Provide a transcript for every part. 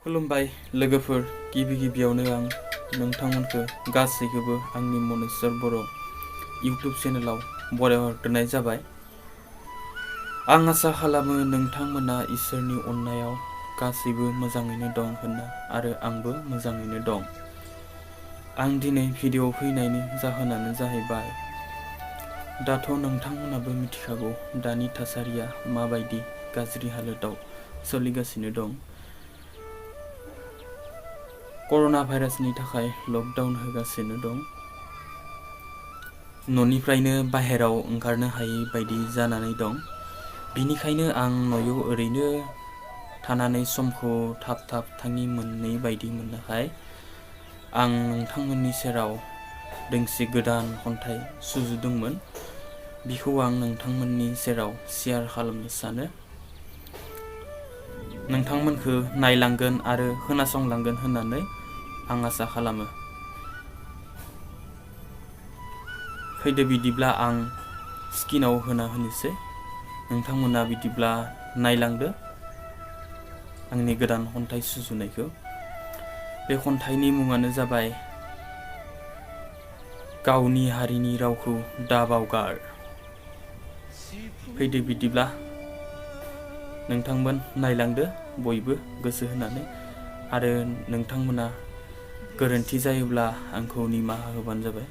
खुलुमबाय लोगोफोर, गिबियावनो आं नोंथांमोनखौ गासैखौबो आंनि मनेस्वर बर' इउटुब चेनेलाव बरायहरग्रोनाय जाबाय। आं आसा खालामो नोंथांमोना इसोरनि अननायाव गासैबो मोजाङैनो दं होनना आरो आंबो मोजाङैनो दं। आं दिनै भिडिअ फैनायनि जाहोनानो जाहैबाय, दाथ' नोंथांमोनाबो मिथिखागौ दानि थासारिया माबायदि गाज्रि हालोदाव सोलिगासिनो दं। कर'ना भाइरासनि थाखाय लकडाउन होगासिनो दं। न'निफ्रायनो बाहेराव ओंखारनो हायै बायदि जानानै दं। बिनिखायनो आं न'आव ओरैनो थानानै समखौ थाब थाङि मोनै बायदि मोननायखाय आं नोंथांमोननि सेराव दोंसे गोदान खन्थाइ सुजुदोंमोन। बिखौ आं नोंथांमोननि सेराव शेयार खालामनो सानो। नोंथांमोनखौ नायलांगोन आरो खोनासंलांगोन होननानै आं आसा खालामो। फैदो बिदिब्ला आं स्क्रिनाव होना होनोसै। नोंथांमोना बिदिब्ला नायलांदो आंनि गोदान खन्थाइ सुजुनायखौ। बे खन्थाइनि मुङानो जाबाय गावनि हारिनि रावखौ दा बावगार। फैदो बिदिब्ला नोंथांमोन नायलांदो बयबो गोसो होनानै, आरो नोंथांमोना गोरोन्थि जायोब्ला आंखौ निमाहा होबानो जाबाय।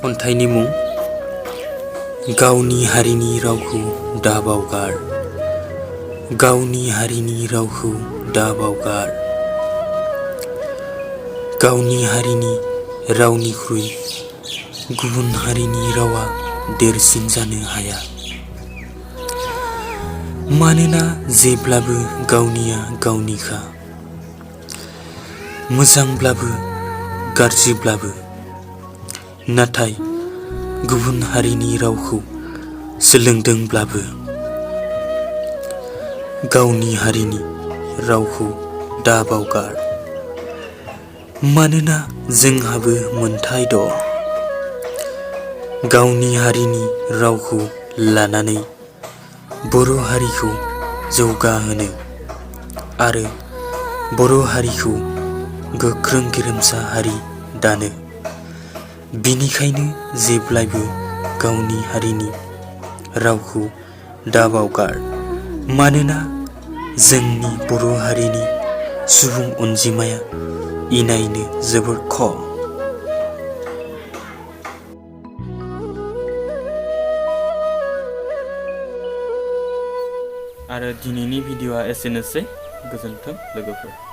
खन्थाइनि मुं गावनि हारिनि रावखौ दा बावगार। गावनि हारिनि रावखौ दा बावगार। गावनि हारिनि रावनिख्रुइ गुबुन हारिनि रावा देरसिन जानो हाया। मानोना जेब्लाबो गावनिया गावनिखा। मोजांब्लाबो गाज्रिब्लाबो। नाथाय गुबुन हारिनि रावखौ सोलोंदोंब्लाबो गावनि हारिनि रावखौ दा बावगार। मानोना जोंहाबो मोन्थाय दं गावनि हारिनि रावखौ लानानै बर' हारिखौ जौगाहोनो आरो बर' हारिखौ गोख्रों गेरेमसा हारि दानो। बिनिखायनो जेब्लायबो गावनि हारिनि रावखौ दा बावगार। मानोना जोंनि बर' हारिनि सुबुं अनजिमाया इनायनो जोबोर खम। आरो दिनैनि भिडिअ'आ एसेनोसै। गोजोन्थों लोगोफोर।